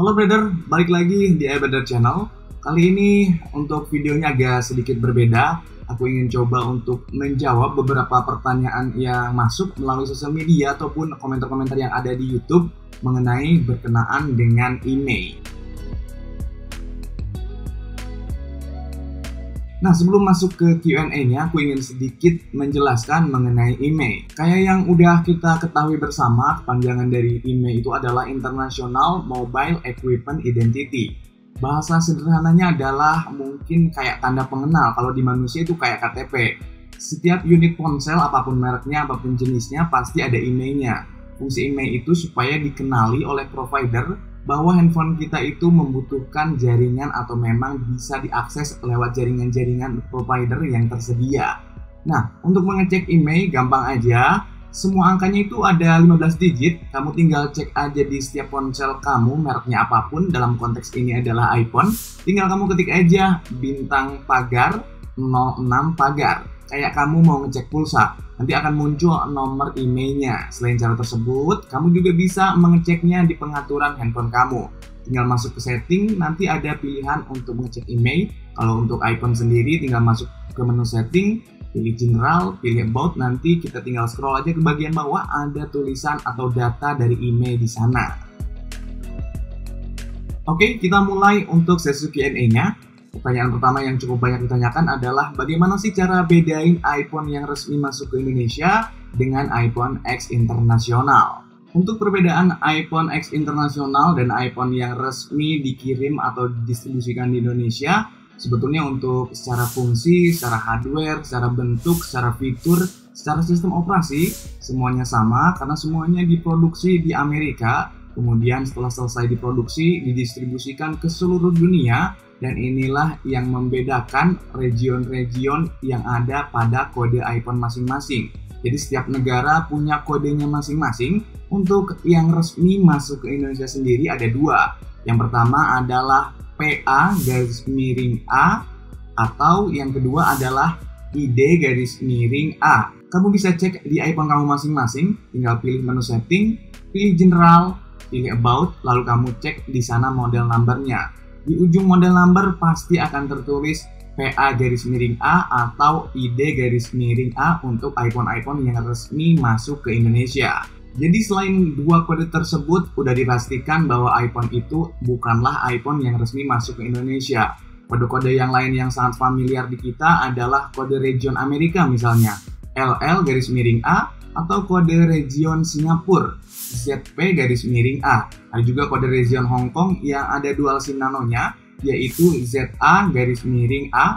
Halo brother, balik lagi di iBrother Channel. Kali ini untuk videonya agak sedikit berbeda. Aku ingin coba untuk menjawab beberapa pertanyaan yang masuk melalui sosial media ataupun komentar-komentar yang ada di YouTube mengenai berkenaan dengan email. Nah, sebelum masuk ke Q&A-nya, aku ingin sedikit menjelaskan mengenai email. Kayak yang udah kita ketahui bersama, kepanjangan dari email itu adalah International Mobile Equipment Identity. Bahasa sederhananya adalah mungkin kayak tanda pengenal, kalau di manusia itu kayak KTP. Setiap unit ponsel, apapun mereknya, apapun jenisnya, pasti ada emailnya. Fungsi email itu supaya dikenali oleh provider bahwa handphone kita itu membutuhkan jaringan atau memang bisa diakses lewat jaringan-jaringan provider yang tersedia. Nah, untuk mengecek email gampang aja. Semua angkanya itu ada 15 digit. Kamu tinggal cek aja di setiap ponsel kamu, mereknya apapun. Dalam konteks ini adalah iPhone. Tinggal kamu ketik aja bintang pagar 06 pagar. Kayak kamu mau ngecek pulsa, nanti akan muncul nomor emailnya. Selain cara tersebut, kamu juga bisa mengeceknya di pengaturan handphone kamu. Tinggal masuk ke setting, nanti ada pilihan untuk mengecek email. Kalau untuk iPhone sendiri, tinggal masuk ke menu setting, pilih general, pilih about, nanti kita tinggal scroll aja ke bagian bawah, ada tulisan atau data dari email di sana. Oke, kita mulai untuk sesi Q&A-nya. Pertanyaan pertama yang cukup banyak ditanyakan adalah bagaimana sih cara bedain iPhone yang resmi masuk ke Indonesia dengan iPhone X internasional? Untuk perbedaan iPhone X internasional dan iPhone yang resmi dikirim atau didistribusikan di Indonesia, sebetulnya untuk secara fungsi, secara hardware, secara bentuk, secara fitur, secara sistem operasi, semuanya sama karena semuanya diproduksi di Amerika. Kemudian setelah selesai diproduksi, didistribusikan ke seluruh dunia. Dan inilah yang membedakan region-region yang ada pada kode iPhone masing-masing. Jadi setiap negara punya kodenya masing-masing. Untuk yang resmi masuk ke Indonesia sendiri ada dua. Yang pertama adalah PA_A atau yang kedua adalah ID_A. Kamu bisa cek di iPhone kamu masing-masing. Tinggal pilih menu setting, pilih general, pilih about, lalu kamu cek di sana model numbernya. Di ujung model number pasti akan tertulis PA_A atau ID_A untuk iPhone yang resmi masuk ke Indonesia. Jadi selain dua kode tersebut, udah dipastikan bahwa iPhone itu bukanlah iPhone yang resmi masuk ke Indonesia. Kode-kode yang lain yang sangat familiar di kita adalah kode region Amerika misalnya, LL_A atau kode region Singapura, ZP_A. Ada juga kode region Hong Kong yang ada dual SIM nanonya, yaitu ZA_A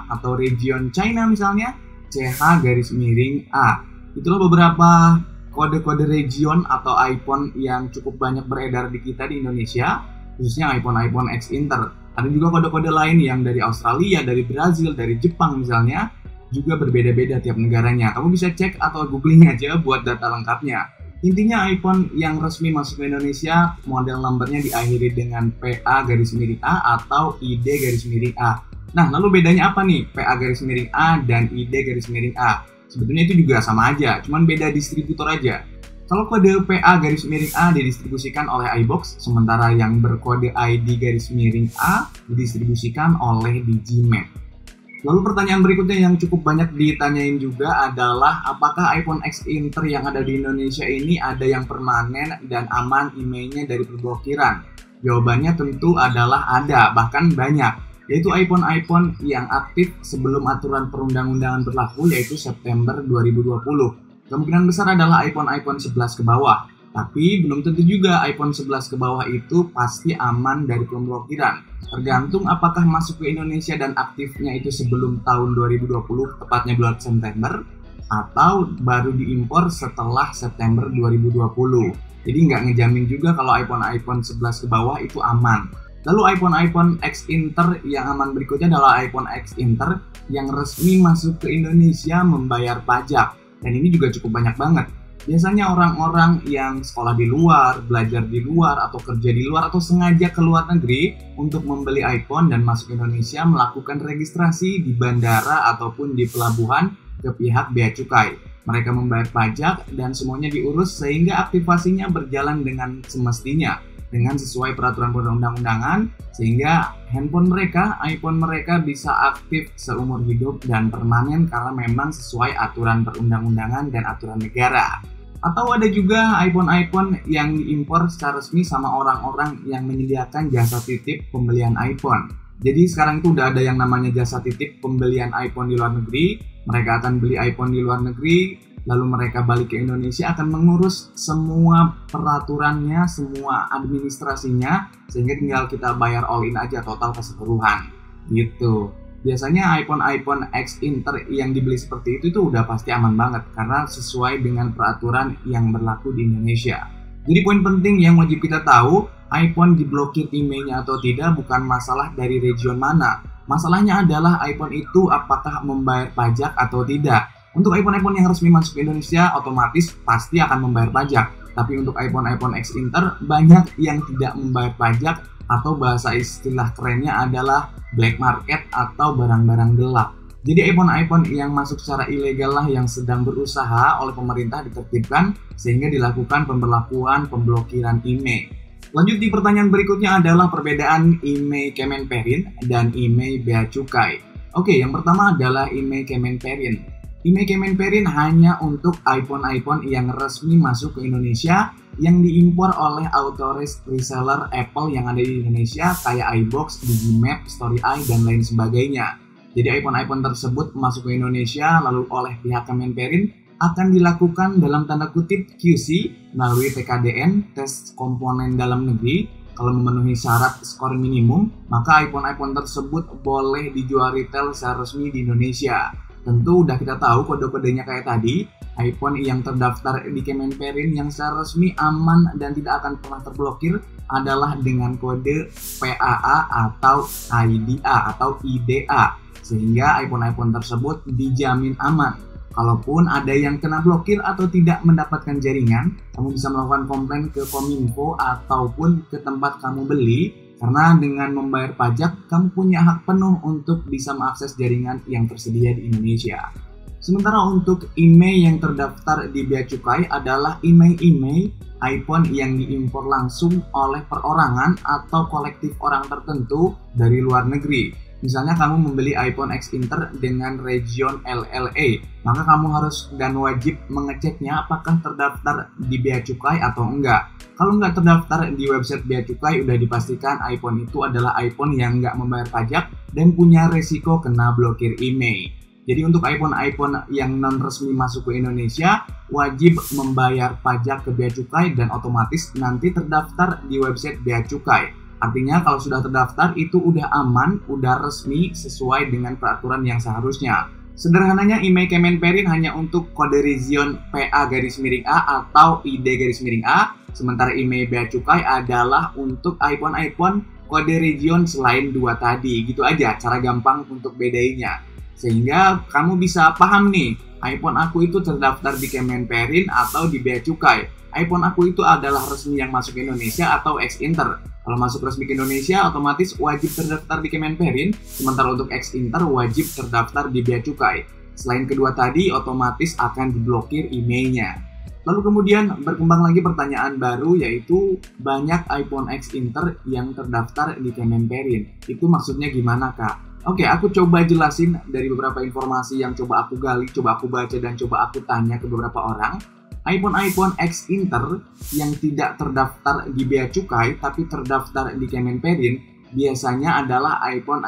atau region China misalnya, CH_A. Itulah beberapa kode-kode region atau iPhone yang cukup banyak beredar di kita di Indonesia, khususnya iPhone X Inter. Ada juga kode-kode lain yang dari Australia, dari Brazil, dari Jepang misalnya, juga berbeda-beda tiap negaranya. Kamu bisa cek atau googling aja buat data lengkapnya. Intinya iPhone yang resmi masuk ke Indonesia, model numbernya diakhiri dengan PA_A atau ID_A. Nah, lalu bedanya apa nih PA_A dan ID_A? Sebetulnya itu juga sama aja, cuman beda distributor aja. Kalau kode PA_A didistribusikan oleh iBox, sementara yang berkode ID_A didistribusikan oleh Digimark. Lalu pertanyaan berikutnya yang cukup banyak ditanyain juga adalah apakah iPhone X Inter yang ada di Indonesia ini ada yang permanen dan aman emailnya dari perblokiran? Jawabannya tentu adalah ada, bahkan banyak. Yaitu iPhone yang aktif sebelum aturan perundang-undangan berlaku, yaitu September 2020. Kemungkinan besar adalah iPhone 11 ke bawah. Tapi belum tentu juga iPhone 11 ke bawah itu pasti aman dari pemblokiran. Tergantung apakah masuk ke Indonesia dan aktifnya itu sebelum tahun 2020, tepatnya bulan September, atau baru diimpor setelah September 2020. Jadi nggak ngejamin juga kalau iPhone 11 ke bawah itu aman. Lalu iPhone X Inter yang aman berikutnya adalah iPhone X Inter yang resmi masuk ke Indonesia membayar pajak. Dan ini juga cukup banyak banget. Biasanya orang-orang yang sekolah di luar, belajar di luar, atau kerja di luar, atau sengaja ke luar negeri untuk membeli iPhone dan masuk ke Indonesia melakukan registrasi di bandara ataupun di pelabuhan ke pihak Bea Cukai. Mereka membayar pajak dan semuanya diurus sehingga aktivasinya berjalan dengan semestinya. dengan sesuai peraturan perundang-undangan, sehingga iPhone mereka bisa aktif seumur hidup dan permanen karena memang sesuai aturan perundang-undangan dan aturan negara. Atau ada juga iPhone yang diimpor secara resmi sama orang-orang yang menyediakan jasa titip pembelian iPhone. Jadi sekarang itu udah ada yang namanya jasa titip pembelian iPhone di luar negeri. Mereka akan beli iPhone di luar negeri, lalu mereka balik ke Indonesia akan mengurus semua peraturannya, semua administrasinya, sehingga tinggal kita bayar all in aja total keseluruhan gitu. Biasanya iPhone X Inter yang dibeli seperti itu udah pasti aman banget karena sesuai dengan peraturan yang berlaku di Indonesia. Jadi poin penting yang wajib kita tahu, iPhone diblokir emailnya atau tidak bukan masalah dari region mana. Masalahnya adalah iPhone itu apakah membayar pajak atau tidak. Untuk iPhone yang resmi masuk ke Indonesia otomatis pasti akan membayar pajak. Tapi untuk iPhone X Inter banyak yang tidak membayar pajak atau bahasa istilah kerennya adalah black market atau barang-barang gelap. Jadi iPhone yang masuk secara ilegal lah yang sedang berusaha oleh pemerintah ditertibkan sehingga dilakukan pemberlakuan pemblokiran email. Lanjut di pertanyaan berikutnya adalah perbedaan email Kemenperin dan email Bea Cukai. Oke, yang pertama adalah email Kemenperin. Email Kemenperin hanya untuk iPhone yang resmi masuk ke Indonesia yang diimpor oleh authorized reseller Apple yang ada di Indonesia kayak iBox, Digimap, Story-Eye, dan lain sebagainya. Jadi iPhone tersebut masuk ke Indonesia lalu oleh pihak Kemenperin akan dilakukan dalam tanda kutip QC melalui TKDN, tes komponen dalam negeri. Kalau memenuhi syarat skor minimum, maka iPhone tersebut boleh dijual retail secara resmi di Indonesia. Tentu udah kita tahu kode-kodenya kayak tadi, iPhone yang terdaftar di Kemenperin yang secara resmi aman dan tidak akan pernah terblokir adalah dengan kode PAA atau IDA atau IDA. Sehingga iPhone tersebut dijamin aman. Kalaupun ada yang kena blokir atau tidak mendapatkan jaringan, kamu bisa melakukan komplain ke Kominfo ataupun ke tempat kamu beli. Karena dengan membayar pajak, kamu punya hak penuh untuk bisa mengakses jaringan yang tersedia di Indonesia. Sementara untuk email yang terdaftar di Bea Cukai adalah email iPhone yang diimpor langsung oleh perorangan atau kolektif orang tertentu dari luar negeri. Misalnya kamu membeli iPhone X Inter dengan region LLA, maka kamu harus dan wajib mengeceknya apakah terdaftar di Bea Cukai atau enggak. Kalau nggak terdaftar di website Bea Cukai, udah dipastikan iPhone itu adalah iPhone yang nggak membayar pajak dan punya resiko kena blokir email. Jadi untuk iPhone yang non resmi masuk ke Indonesia, wajib membayar pajak ke Bea Cukai dan otomatis nanti terdaftar di website Bea Cukai. Artinya kalau sudah terdaftar itu udah aman, udah resmi sesuai dengan peraturan yang seharusnya. Sederhananya email Kemenperin hanya untuk kode region PA_A atau ID_A, sementara email Bea Cukai adalah untuk iPhone kode region selain dua tadi. Gitu aja cara gampang untuk bedainya. Sehingga kamu bisa paham nih, iPhone aku itu terdaftar di Kemenperin atau di Bea Cukai. iPhone aku itu adalah resmi yang masuk ke Indonesia atau X Inter. Kalau masuk resmi ke Indonesia, otomatis wajib terdaftar di Kemenperin, sementara untuk X Inter wajib terdaftar di Bea Cukai. Selain kedua tadi, otomatis akan diblokir emailnya. Lalu kemudian berkembang lagi pertanyaan baru, yaitu banyak iPhone X Inter yang terdaftar di Kemenperin. Itu maksudnya gimana, Kak? Oke, aku coba jelasin dari beberapa informasi yang coba aku gali, coba aku baca, dan coba aku tanya ke beberapa orang. iPhone X Inter yang tidak terdaftar di Bea Cukai tapi terdaftar di Kemenperin biasanya adalah iPhone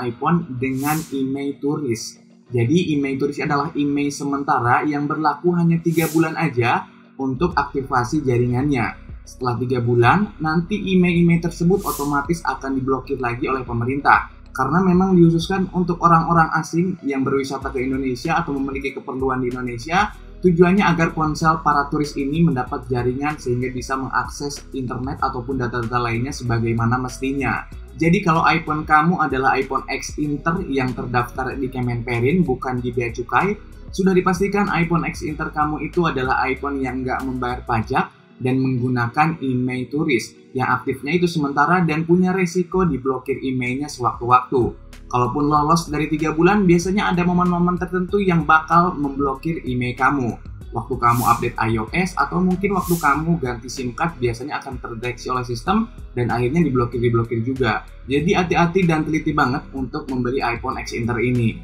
dengan email turis. Jadi email turis adalah email sementara yang berlaku hanya 3 bulan aja untuk aktivasi jaringannya. Setelah 3 bulan, nanti email tersebut otomatis akan diblokir lagi oleh pemerintah. Karena memang dikhususkan untuk orang-orang asing yang berwisata ke Indonesia atau memiliki keperluan di Indonesia. Tujuannya agar ponsel para turis ini mendapat jaringan sehingga bisa mengakses internet ataupun data-data lainnya sebagaimana mestinya. Jadi kalau iPhone kamu adalah iPhone X Inter yang terdaftar di Kemenperin bukan di Bea Cukai, sudah dipastikan iPhone X Inter kamu itu adalah iPhone yang nggak membayar pajak dan menggunakan email turis yang aktifnya itu sementara dan punya resiko diblokir emailnya sewaktu-waktu. Kalaupun lolos dari 3 bulan, biasanya ada momen-momen tertentu yang bakal memblokir email kamu. waktu kamu update iOS, atau mungkin waktu kamu ganti SIM card biasanya akan terdeteksi oleh sistem dan akhirnya diblokir juga. Jadi hati-hati dan teliti banget untuk membeli iPhone X Inter ini.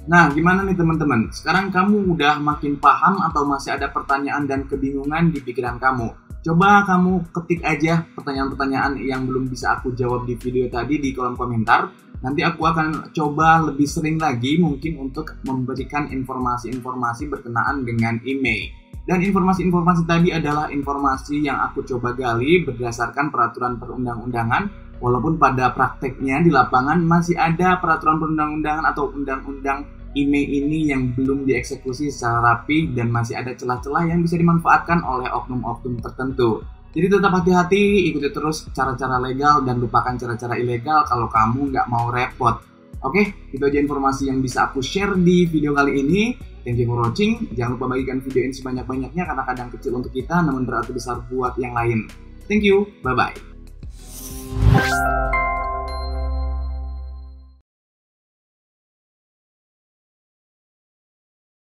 Nah, gimana nih teman-teman? Sekarang kamu udah makin paham atau masih ada pertanyaan dan kebingungan di pikiran kamu? Coba kamu ketik aja pertanyaan-pertanyaan yang belum bisa aku jawab di video tadi di kolom komentar. Nanti aku akan coba lebih sering lagi mungkin untuk memberikan informasi-informasi berkenaan dengan email. Dan informasi-informasi tadi adalah informasi yang aku coba gali berdasarkan peraturan perundang-undangan. Walaupun pada prakteknya di lapangan masih ada peraturan perundang-undangan atau undang-undang email ini yang belum dieksekusi secara rapi dan masih ada celah-celah yang bisa dimanfaatkan oleh oknum-oknum tertentu. Jadi tetap hati-hati, ikuti terus cara-cara legal dan lupakan cara-cara ilegal kalau kamu nggak mau repot. Oke, itu aja informasi yang bisa aku share di video kali ini. Thank you for watching. Jangan lupa bagikan video ini sebanyak-banyaknya karena kadang kecil untuk kita namun berarti besar buat yang lain. Thank you, bye-bye.